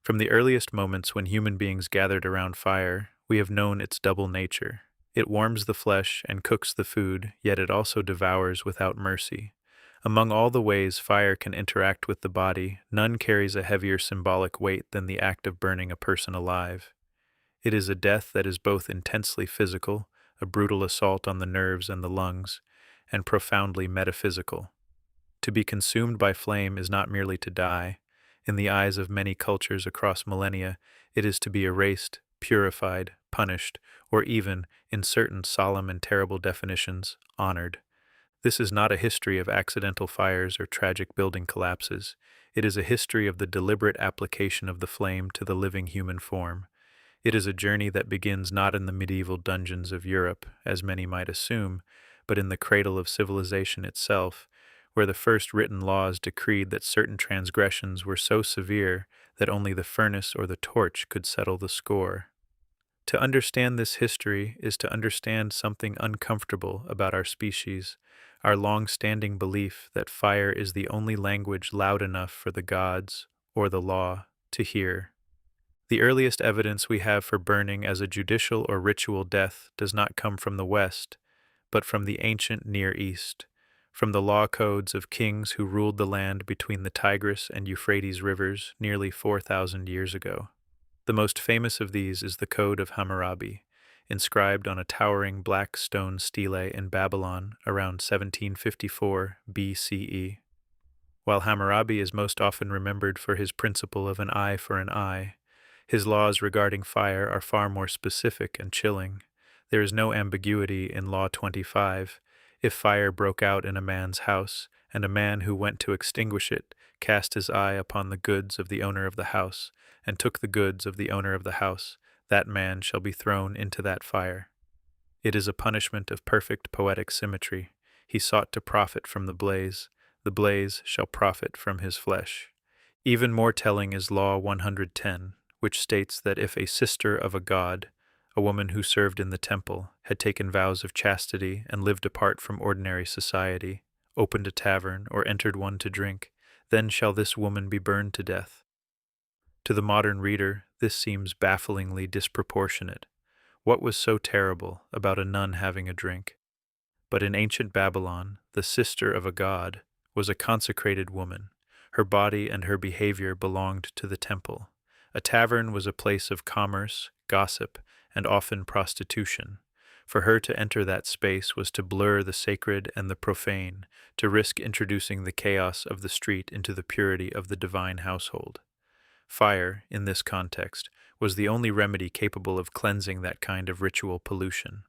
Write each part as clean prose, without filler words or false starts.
From the earliest moments when human beings gathered around fire, we have known its double nature. It warms the flesh and cooks the food, yet it also devours without mercy. Among all the ways fire can interact with the body, none carries a heavier symbolic weight than the act of burning a person alive. It is a death that is both intensely physical, a brutal assault on the nerves and the lungs, and profoundly metaphysical. To be consumed by flame is not merely to die. In the eyes of many cultures across millennia, it is to be erased, purified, punished, or even, in certain solemn and terrible definitions, honored. This is not a history of accidental fires or tragic building collapses. It is a history of the deliberate application of the flame to the living human form. It is a journey that begins not in the medieval dungeons of Europe, as many might assume, but in the cradle of civilization itself, where the first written laws decreed that certain transgressions were so severe that only the furnace or the torch could settle the score. To understand this history is to understand something uncomfortable about our species, our long-standing belief that fire is the only language loud enough for the gods, or the law, to hear. The earliest evidence we have for burning as a judicial or ritual death does not come from the West, but from the ancient Near East, from the law codes of kings who ruled the land between the Tigris and Euphrates rivers nearly 4,000 years ago. The most famous of these is the Code of Hammurabi, inscribed on a towering black stone stele in Babylon around 1754 BCE. While Hammurabi is most often remembered for his principle of an eye for an eye, his laws regarding fire are far more specific and chilling. There is no ambiguity in Law 25. If fire broke out in a man's house, and a man who went to extinguish it cast his eye upon the goods of the owner of the house, and took the goods of the owner of the house, that man shall be thrown into that fire. It is a punishment of perfect poetic symmetry. He sought to profit from the blaze shall profit from his flesh. Even more telling is Law 110, which states that if a sister of a god, a woman who served in the temple, had taken vows of chastity and lived apart from ordinary society, opened a tavern, or entered one to drink, then shall this woman be burned to death. To the modern reader, this seems bafflingly disproportionate. What was so terrible about a nun having a drink? But in ancient Babylon, the sister of a god was a consecrated woman. Her body and her behavior belonged to the temple. A tavern was a place of commerce, gossip, and often prostitution. For her to enter that space was to blur the sacred and the profane, to risk introducing the chaos of the street into the purity of the divine household. Fire, in this context, was the only remedy capable of cleansing that kind of ritual pollution.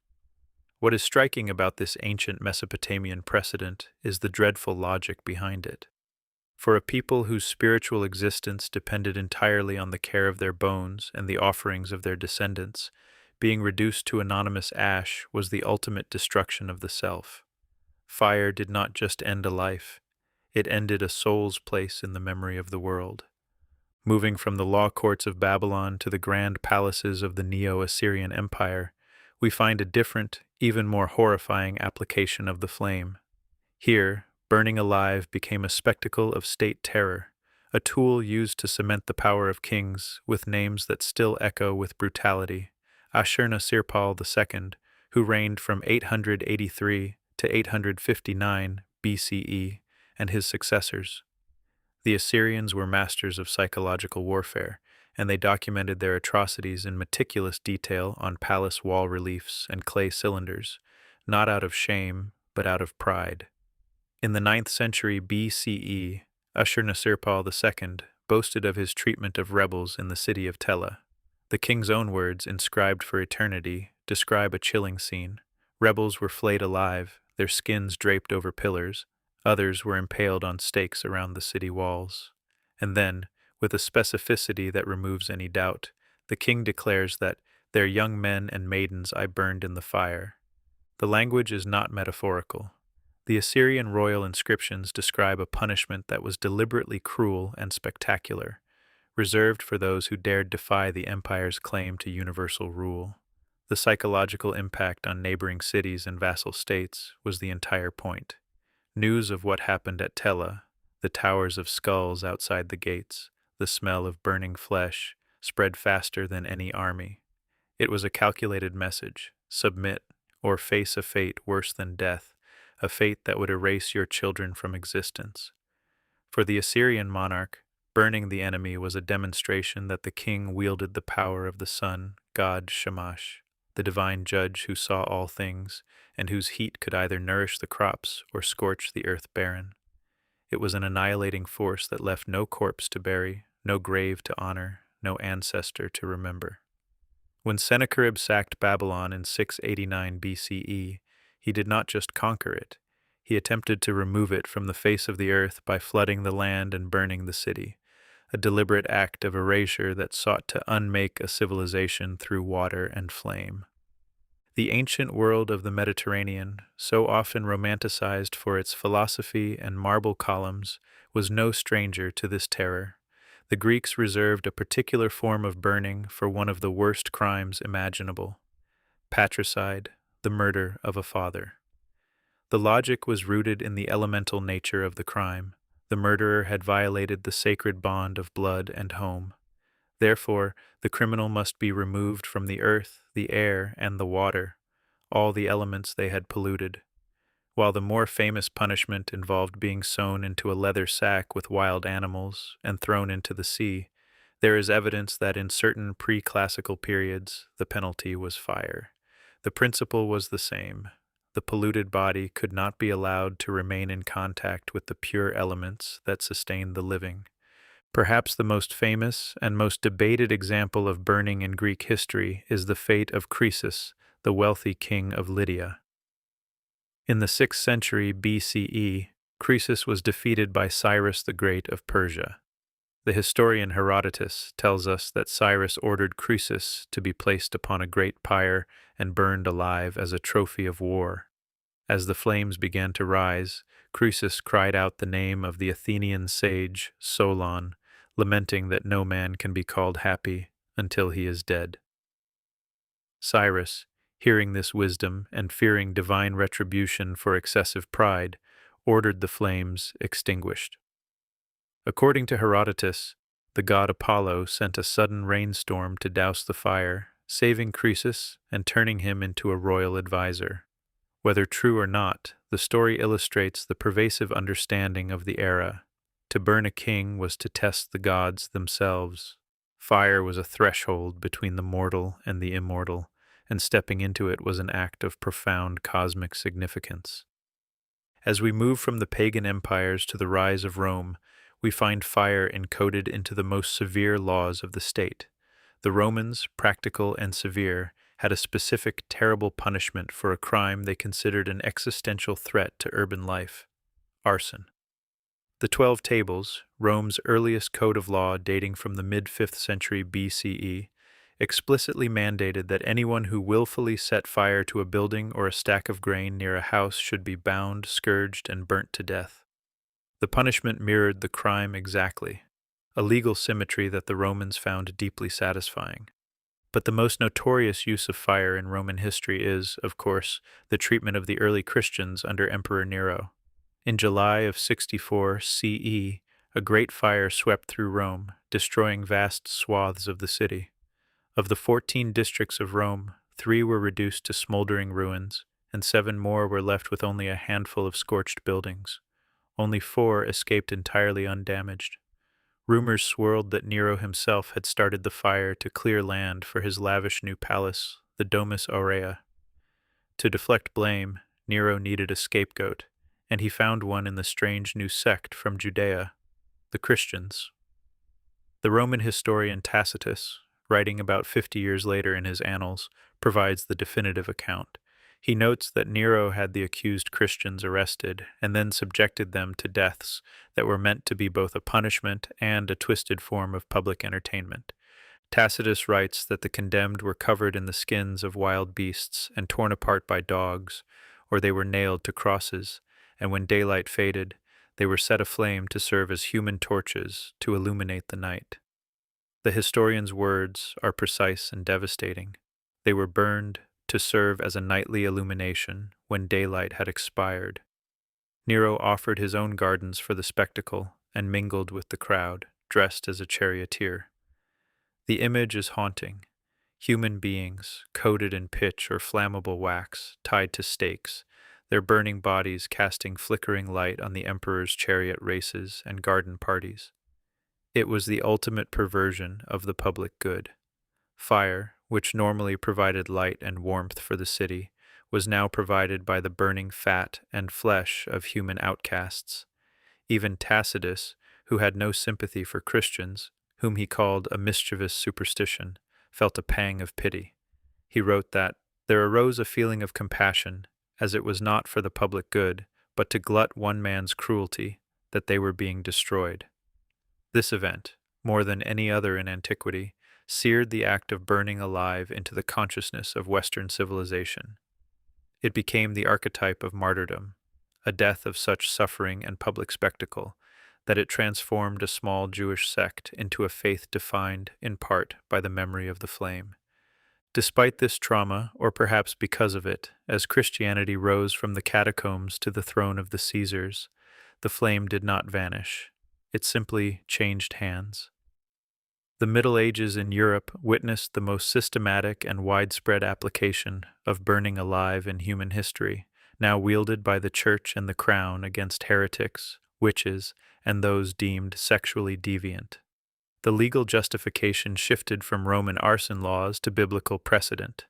What is striking about this ancient Mesopotamian precedent is the dreadful logic behind it. For a people whose spiritual existence depended entirely on the care of their bones and the offerings of their descendants, being reduced to anonymous ash was the ultimate destruction of the self. Fire did not just end a life, it ended a soul's place in the memory of the world. Moving from the law courts of Babylon to the grand palaces of the Neo-Assyrian Empire, we find a different, even more horrifying application of the flame. Here, burning alive became a spectacle of state terror, a tool used to cement the power of kings with names that still echo with brutality. Ashurnasirpal II, who reigned from 883 to 859 BCE, and his successors. The Assyrians were masters of psychological warfare, and they documented their atrocities in meticulous detail on palace wall reliefs and clay cylinders, not out of shame, but out of pride. In the 9th century BCE, Ashurnasirpal II boasted of his treatment of rebels in the city of Tela. The king's own words, inscribed for eternity, describe a chilling scene. Rebels were flayed alive, their skins draped over pillars. Others were impaled on stakes around the city walls. And then, with a specificity that removes any doubt, the king declares that their young men and maidens I burned in the fire. The language is not metaphorical. The Assyrian royal inscriptions describe a punishment that was deliberately cruel and spectacular, reserved for those who dared defy the empire's claim to universal rule. The psychological impact on neighboring cities and vassal states was the entire point. News of what happened at Tela, the towers of skulls outside the gates, the smell of burning flesh spread faster than any army. It was a calculated message: submit, or face a fate worse than death, a fate that would erase your children from existence. For the Assyrian monarch, burning the enemy was a demonstration that the king wielded the power of the sun, god Shamash, the divine judge who saw all things, and whose heat could either nourish the crops or scorch the earth barren. It was an annihilating force that left no corpse to bury, no grave to honor, no ancestor to remember. When Sennacherib sacked Babylon in 689 BCE, he did not just conquer it. He attempted to remove it from the face of the earth by flooding the land and burning the city, a deliberate act of erasure that sought to unmake a civilization through water and flame. The ancient world of the Mediterranean, so often romanticized for its philosophy and marble columns, was no stranger to this terror. The Greeks reserved a particular form of burning for one of the worst crimes imaginable: patricide, the murder of a father. The logic was rooted in the elemental nature of the crime. The murderer had violated the sacred bond of blood and home. Therefore, the criminal must be removed from the earth, the air, and the water, all the elements they had polluted. While the more famous punishment involved being sewn into a leather sack with wild animals and thrown into the sea, there is evidence that in certain pre-classical periods the penalty was fire. The principle was the same. The polluted body could not be allowed to remain in contact with the pure elements that sustain the living. Perhaps the most famous and most debated example of burning in Greek history is the fate of Croesus, the wealthy king of Lydia. In the 6th century BCE, Croesus was defeated by Cyrus the Great of Persia. The historian Herodotus tells us that Cyrus ordered Croesus to be placed upon a great pyre and burned alive as a trophy of war. As the flames began to rise, Croesus cried out the name of the Athenian sage Solon, lamenting that no man can be called happy until he is dead. Cyrus, hearing this wisdom and fearing divine retribution for excessive pride, ordered the flames extinguished. According to Herodotus, the god Apollo sent a sudden rainstorm to douse the fire, saving Croesus and turning him into a royal advisor. Whether true or not, the story illustrates the pervasive understanding of the era. To burn a king was to test the gods themselves. Fire was a threshold between the mortal and the immortal, and stepping into it was an act of profound cosmic significance. As we move from the pagan empires to the rise of Rome, we find fire encoded into the most severe laws of the state. The Romans, practical and severe, had a specific terrible punishment for a crime they considered an existential threat to urban life: arson. The 12 Tables, Rome's earliest code of law dating from the mid-5th century BCE, explicitly mandated that anyone who willfully set fire to a building or a stack of grain near a house should be bound, scourged, and burnt to death. The punishment mirrored the crime exactly, a legal symmetry that the Romans found deeply satisfying. But the most notorious use of fire in Roman history is, of course, the treatment of the early Christians under Emperor Nero. In July of 64 CE, a great fire swept through Rome, destroying vast swaths of the city. Of the 14 districts of Rome, 3 were reduced to smoldering ruins, and 7 more were left with only a handful of scorched buildings. Only 4 escaped entirely undamaged. Rumors swirled that Nero himself had started the fire to clear land for his lavish new palace, the Domus Aurea. To deflect blame, Nero needed a scapegoat, and he found one in the strange new sect from Judea, the Christians. The Roman historian Tacitus, writing about 50 years later in his Annals, provides the definitive account. He notes that Nero had the accused Christians arrested and then subjected them to deaths that were meant to be both a punishment and a twisted form of public entertainment. Tacitus writes that the condemned were covered in the skins of wild beasts and torn apart by dogs, or they were nailed to crosses, and when daylight faded, they were set aflame to serve as human torches to illuminate the night. The historian's words are precise and devastating. They were burned to serve as a nightly illumination when daylight had expired. Nero offered his own gardens for the spectacle and mingled with the crowd, dressed as a charioteer. The image is haunting. Human beings, coated in pitch or flammable wax, tied to stakes, their burning bodies casting flickering light on the emperor's chariot races and garden parties. It was the ultimate perversion of the public good. Fire, which normally provided light and warmth for the city, was now provided by the burning fat and flesh of human outcasts. Even Tacitus, who had no sympathy for Christians, whom he called a mischievous superstition, felt a pang of pity. He wrote that there arose a feeling of compassion, as it was not for the public good, but to glut one man's cruelty, that they were being destroyed. This event, more than any other in antiquity, seared the act of burning alive into the consciousness of Western civilization. It became the archetype of martyrdom, a death of such suffering and public spectacle, that it transformed a small Jewish sect into a faith defined, in part, by the memory of the flame. Despite this trauma, or perhaps because of it, as Christianity rose from the catacombs to the throne of the Caesars, the flame did not vanish. It simply changed hands. The Middle Ages in Europe witnessed the most systematic and widespread application of burning alive in human history, now wielded by the Church and the Crown against heretics, witches, and those deemed sexually deviant. The legal justification shifted from Roman arson laws to biblical precedent.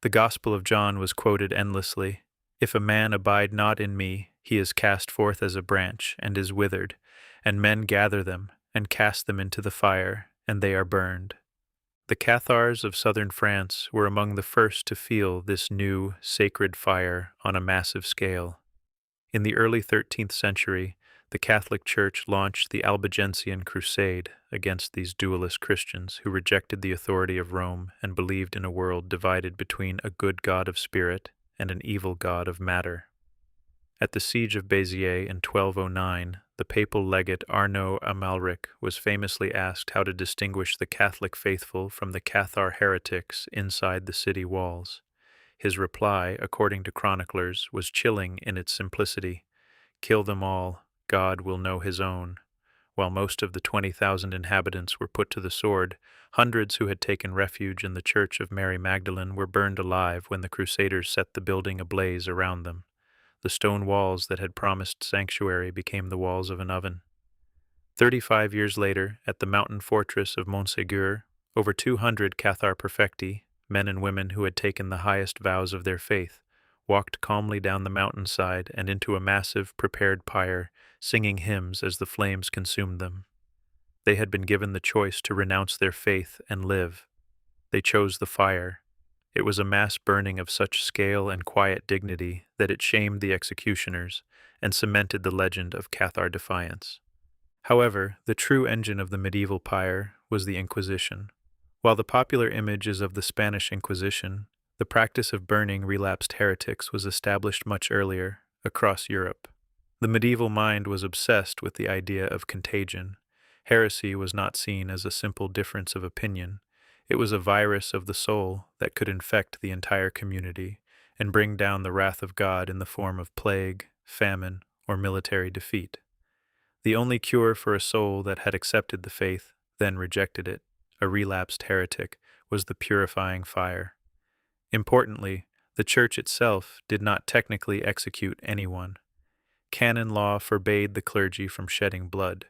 The Gospel of John was quoted endlessly. "If a man abide not in me, he is cast forth as a branch, and is withered, and men gather them, and cast them into the fire, and they are burned." The Cathars of southern France were among the first to feel this new, sacred fire on a massive scale. In the early 13th century, the Catholic Church launched the Albigensian Crusade against these dualist Christians who rejected the authority of Rome and believed in a world divided between a good God of spirit and an evil God of matter. At the siege of Béziers in 1209, the papal legate Arnaud Amalric was famously asked how to distinguish the Catholic faithful from the Cathar heretics inside the city walls. His reply, according to chroniclers, was chilling in its simplicity: "Kill them all. God will know his own." While most of the 20,000 inhabitants were put to the sword, hundreds who had taken refuge in the Church of Mary Magdalene were burned alive when the Crusaders set the building ablaze around them. The stone walls that had promised sanctuary became the walls of an oven. 35 years later, at the mountain fortress of Montségur, over 200 Cathar perfecti, men and women who had taken the highest vows of their faith, walked calmly down the mountainside and into a massive, prepared pyre, singing hymns as the flames consumed them. They had been given the choice to renounce their faith and live. They chose the fire. It was a mass burning of such scale and quiet dignity that it shamed the executioners and cemented the legend of Cathar defiance. However, the true engine of the medieval pyre was the Inquisition. While the popular image is of the Spanish Inquisition, the practice of burning relapsed heretics was established much earlier, across Europe. The medieval mind was obsessed with the idea of contagion. Heresy was not seen as a simple difference of opinion. It was a virus of the soul that could infect the entire community and bring down the wrath of God in the form of plague, famine, or military defeat. The only cure for a soul that had accepted the faith, then rejected it, a relapsed heretic, was the purifying fire. Importantly, the Church itself did not technically execute anyone. Canon law forbade the clergy from shedding blood.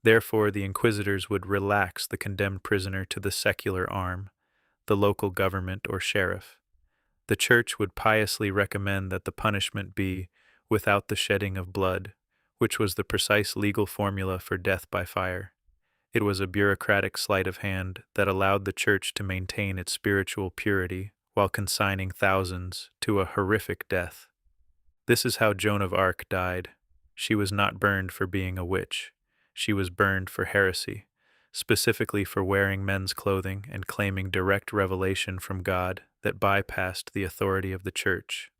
Therefore, the inquisitors would relax the condemned prisoner to the secular arm, the local government or sheriff. The Church would piously recommend that the punishment be without the shedding of blood, which was the precise legal formula for death by fire. It was a bureaucratic sleight of hand that allowed the Church to maintain its spiritual purity while consigning thousands to a horrific death. This is how Joan of Arc died. She was not burned for being a witch. She was burned for heresy, specifically for wearing men's clothing and claiming direct revelation from God that bypassed the authority of the Church.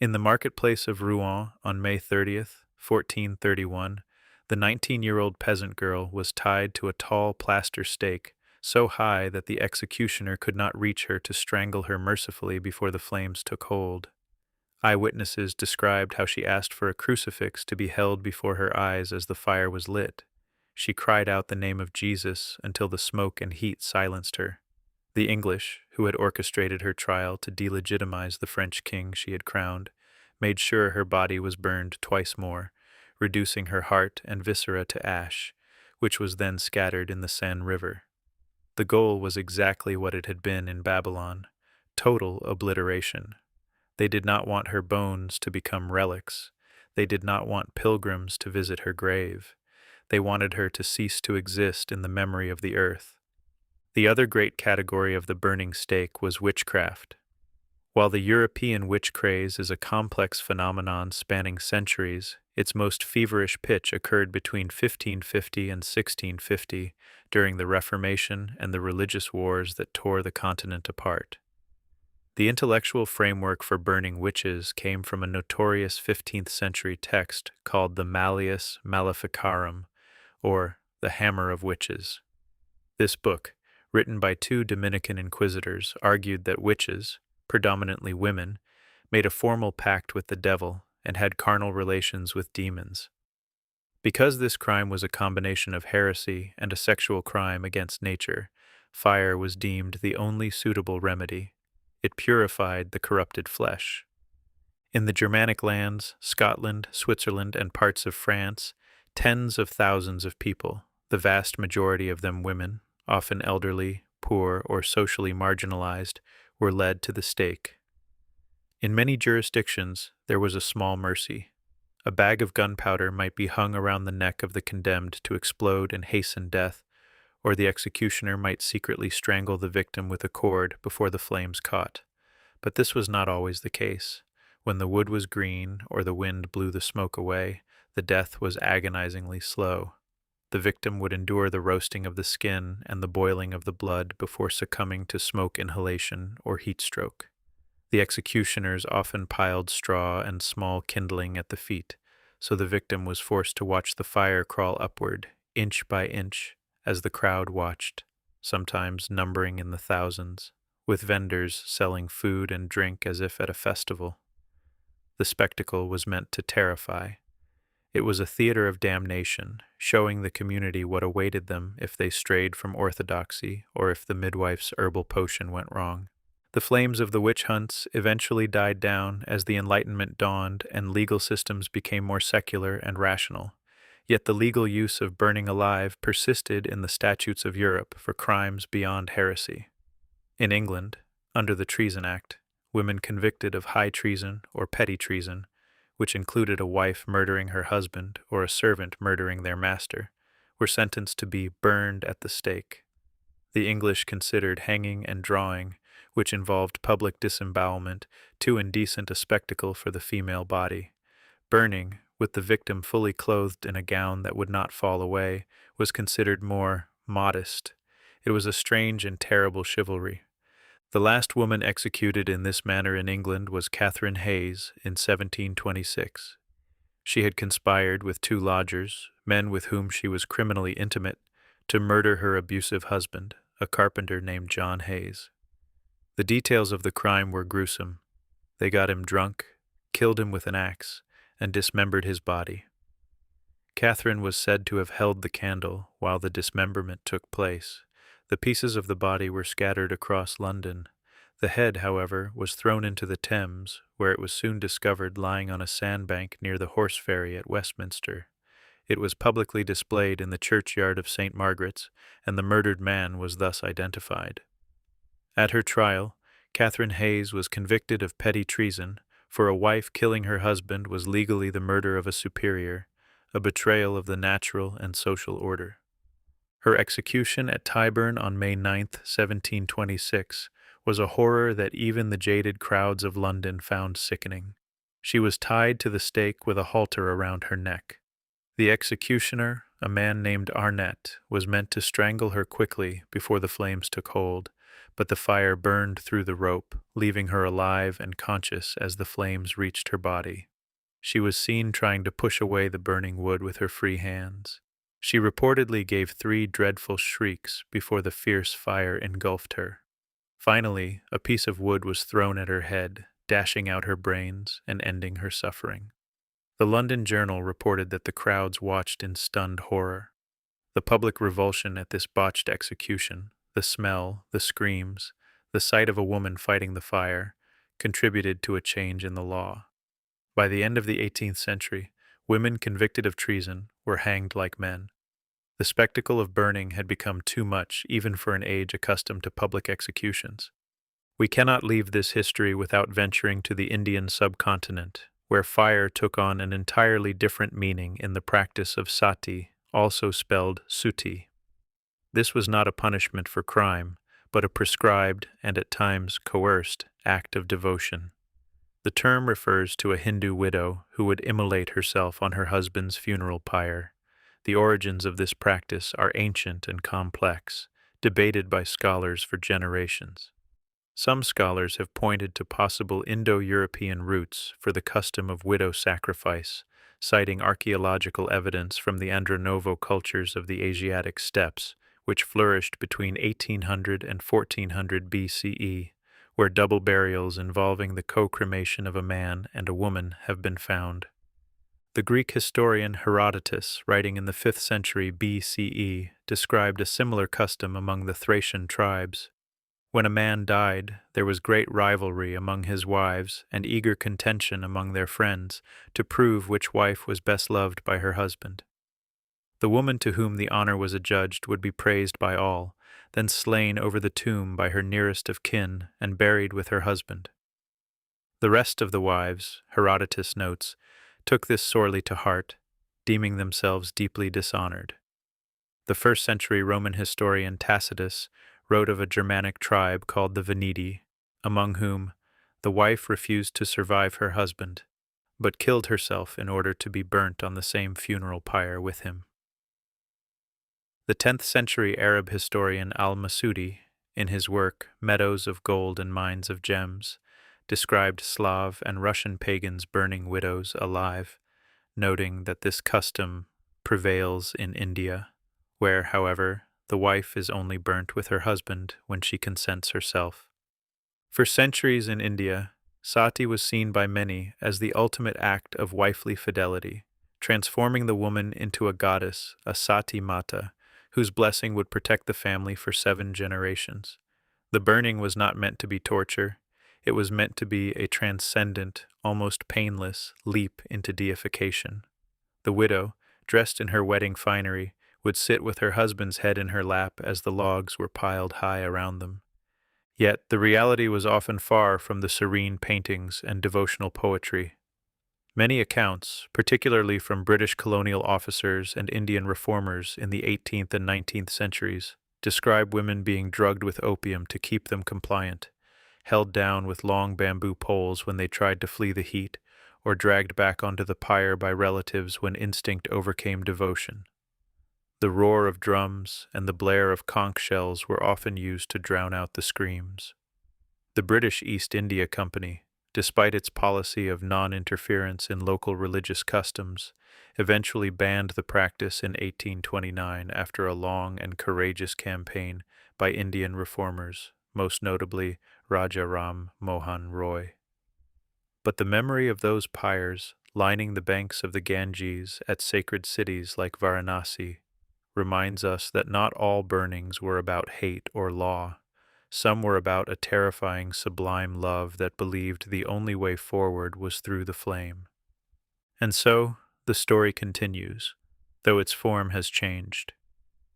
In the marketplace of Rouen on May 30th, 1431, the 19-year-old peasant girl was tied to a tall plaster stake so high that the executioner could not reach her to strangle her mercifully before the flames took hold. Eyewitnesses described how she asked for a crucifix to be held before her eyes as the fire was lit. She cried out the name of Jesus until the smoke and heat silenced her. The English, who had orchestrated her trial to delegitimize the French king she had crowned, made sure her body was burned twice more, reducing her heart and viscera to ash, which was then scattered in the Seine River. The goal was exactly what it had been in Babylon: total obliteration. They did not want her bones to become relics. They did not want pilgrims to visit her grave. They wanted her to cease to exist in the memory of the earth. The other great category of the burning stake was witchcraft. While the European witch craze is a complex phenomenon spanning centuries, its most feverish pitch occurred between 1550 and 1650 during the Reformation and the religious wars that tore the continent apart. The intellectual framework for burning witches came from a notorious 15th century text called the Malleus Maleficarum, or the Hammer of Witches. This book, written by two Dominican inquisitors, argued that witches, predominantly women, made a formal pact with the devil and had carnal relations with demons. Because this crime was a combination of heresy and a sexual crime against nature, fire was deemed the only suitable remedy. It purified the corrupted flesh. In the Germanic lands, Scotland, Switzerland, and parts of France, tens of thousands of people, the vast majority of them women, often elderly, poor, or socially marginalized, were led to the stake. In many jurisdictions, there was a small mercy. A bag of gunpowder might be hung around the neck of the condemned to explode and hasten death, or the executioner might secretly strangle the victim with a cord before the flames caught. But this was not always the case. When the wood was green or the wind blew the smoke away, the death was agonizingly slow. The victim would endure the roasting of the skin and the boiling of the blood before succumbing to smoke inhalation or heat stroke. The executioners often piled straw and small kindling at the feet, so the victim was forced to watch the fire crawl upward, inch by inch, as the crowd watched, sometimes numbering in the thousands, with vendors selling food and drink as if at a festival. The spectacle was meant to terrify. It was a theater of damnation, showing the community what awaited them if they strayed from orthodoxy or if the midwife's herbal potion went wrong. The flames of the witch hunts eventually died down as the Enlightenment dawned and legal systems became more secular and rational. Yet the legal use of burning alive persisted in the statutes of Europe for crimes beyond heresy. In England, under the Treason Act, women convicted of high treason or petty treason, which included a wife murdering her husband or a servant murdering their master, were sentenced to be burned at the stake. The English considered hanging and drawing, which involved public disembowelment, too indecent a spectacle for the female body. Burning, with the victim fully clothed in a gown that would not fall away, was considered more modest. It was a strange and terrible chivalry. The last woman executed in this manner in England was Catherine Hayes in 1726. She had conspired with two lodgers, men with whom she was criminally intimate, to murder her abusive husband, a carpenter named John Hayes. The details of the crime were gruesome. They got him drunk, killed him with an axe, and dismembered his body. Catherine was said to have held the candle while the dismemberment took place. The pieces of the body were scattered across London. The head, however, was thrown into the Thames, where it was soon discovered lying on a sandbank near the horse ferry at Westminster. It was publicly displayed in the churchyard of St. Margaret's, and the murdered man was thus identified. At her trial, Catherine Hayes was convicted of petty treason, for a wife killing her husband was legally the murder of a superior, a betrayal of the natural and social order. Her execution at Tyburn on May 9, 1726, was a horror that even the jaded crowds of London found sickening. She was tied to the stake with a halter around her neck. The executioner, a man named Arnett, was meant to strangle her quickly before the flames took hold, but the fire burned through the rope, leaving her alive and conscious as the flames reached her body. She was seen trying to push away the burning wood with her free hands. She reportedly gave 3 dreadful shrieks before the fierce fire engulfed her. Finally, a piece of wood was thrown at her head, dashing out her brains and ending her suffering. The London Journal reported that the crowds watched in stunned horror. The public revulsion at this botched execution, the smell, the screams, the sight of a woman fighting the fire, contributed to a change in the law. By the end of the 18th century, women convicted of treason were hanged like men. The spectacle of burning had become too much even for an age accustomed to public executions. We cannot leave this history without venturing to the Indian subcontinent, where fire took on an entirely different meaning in the practice of sati, also spelled suti. This was not a punishment for crime, but a prescribed and at times coerced act of devotion. The term refers to a Hindu widow who would immolate herself on her husband's funeral pyre. The origins of this practice are ancient and complex, debated by scholars for generations. Some scholars have pointed to possible Indo-European roots for the custom of widow sacrifice, citing archaeological evidence from the Andronovo cultures of the Asiatic steppes, which flourished between 1800 and 1400 BCE, where double burials involving the co-cremation of a man and a woman have been found. The Greek historian Herodotus, writing in the 5th century BCE, described a similar custom among the Thracian tribes. When a man died, there was great rivalry among his wives and eager contention among their friends to prove which wife was best loved by her husband. The woman to whom the honor was adjudged would be praised by all, then slain over the tomb by her nearest of kin and buried with her husband. The rest of the wives, Herodotus notes, took this sorely to heart, deeming themselves deeply dishonored. The 1st century Roman historian Tacitus wrote of a Germanic tribe called the Veneti, among whom the wife refused to survive her husband, but killed herself in order to be burnt on the same funeral pyre with him. The 10th century Arab historian al-Masudi, in his work Meadows of Gold and Mines of Gems, described Slav and Russian pagans burning widows alive, noting that this custom prevails in India, where, however, the wife is only burnt with her husband when she consents herself. For centuries in India, sati was seen by many as the ultimate act of wifely fidelity, transforming the woman into a goddess, a sati mata, whose blessing would protect the family for 7 generations. The burning was not meant to be torture. It was meant to be a transcendent, almost painless, leap into deification. The widow, dressed in her wedding finery, would sit with her husband's head in her lap as the logs were piled high around them. Yet the reality was often far from the serene paintings and devotional poetry. Many accounts, particularly from British colonial officers and Indian reformers in the 18th and 19th centuries, describe women being drugged with opium to keep them compliant, held down with long bamboo poles when they tried to flee the heat, or dragged back onto the pyre by relatives when instinct overcame devotion. The roar of drums and the blare of conch shells were often used to drown out the screams. The British East India Company, despite its policy of non-interference in local religious customs, eventually banned the practice in 1829 after a long and courageous campaign by Indian reformers, most notably Raja Ram Mohan Roy. But the memory of those pyres lining the banks of the Ganges at sacred cities like Varanasi reminds us that not all burnings were about hate or law. Some were about a terrifying, sublime love that believed the only way forward was through the flame. And so, the story continues, though its form has changed.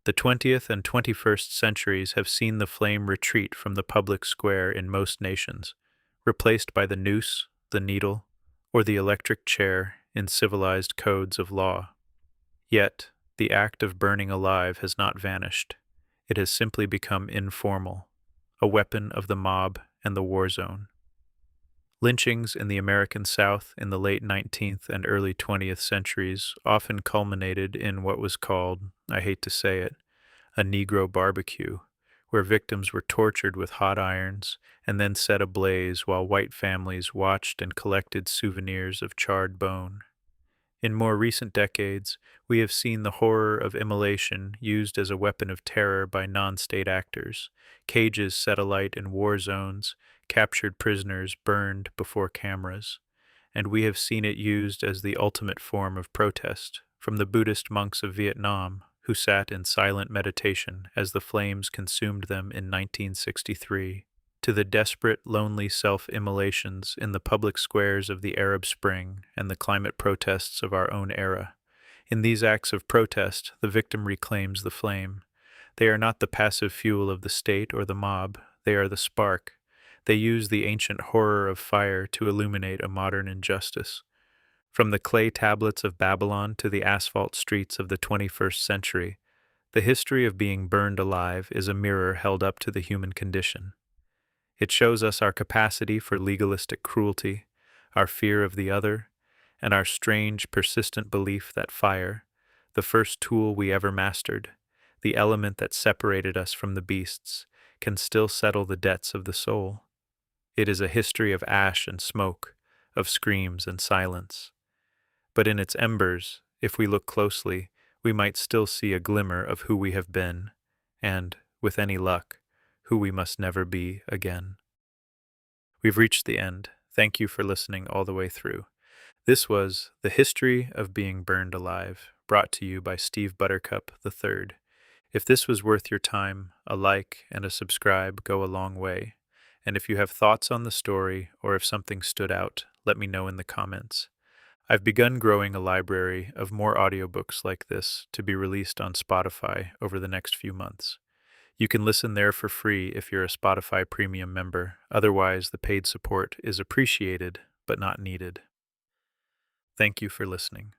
The 20th and 21st centuries have seen the flame retreat from the public square in most nations, replaced by the noose, the needle, or the electric chair in civilized codes of law. Yet, the act of burning alive has not vanished. It has simply become informal, a weapon of the mob and the war zone. Lynchings in the American South in the late 19th and early 20th centuries often culminated in what was called, I hate to say it, a Negro barbecue, where victims were tortured with hot irons and then set ablaze while white families watched and collected souvenirs of charred bone. In more recent decades, we have seen the horror of immolation used as a weapon of terror by non-state actors, cages set alight in war zones, captured prisoners burned before cameras, and we have seen it used as the ultimate form of protest, from the Buddhist monks of Vietnam, who sat in silent meditation as the flames consumed them in 1963, to the desperate, lonely self-immolations in the public squares of the Arab Spring and the climate protests of our own era. In these acts of protest, the victim reclaims the flame. They are not the passive fuel of the state or the mob, they are the spark. They use the ancient horror of fire to illuminate a modern injustice. From the clay tablets of Babylon to the asphalt streets of the 21st century, the history of being burned alive is a mirror held up to the human condition. It shows us our capacity for legalistic cruelty, our fear of the other, and our strange, persistent belief that fire, the first tool we ever mastered, the element that separated us from the beasts, can still settle the debts of the soul. It is a history of ash and smoke, of screams and silence. But in its embers, if we look closely, we might still see a glimmer of who we have been, and, with any luck, who we must never be again. We've reached the end. Thank you for listening all the way through. This was The History of Being Burned Alive, brought to you by Steve Buttercup III. If this was worth your time, a like and a subscribe go a long way. And if you have thoughts on the story, or if something stood out, let me know in the comments. I've begun growing a library of more audiobooks like this to be released on Spotify over the next few months. You can listen there for free if you're a Spotify Premium member. Otherwise, the paid support is appreciated but not needed. Thank you for listening.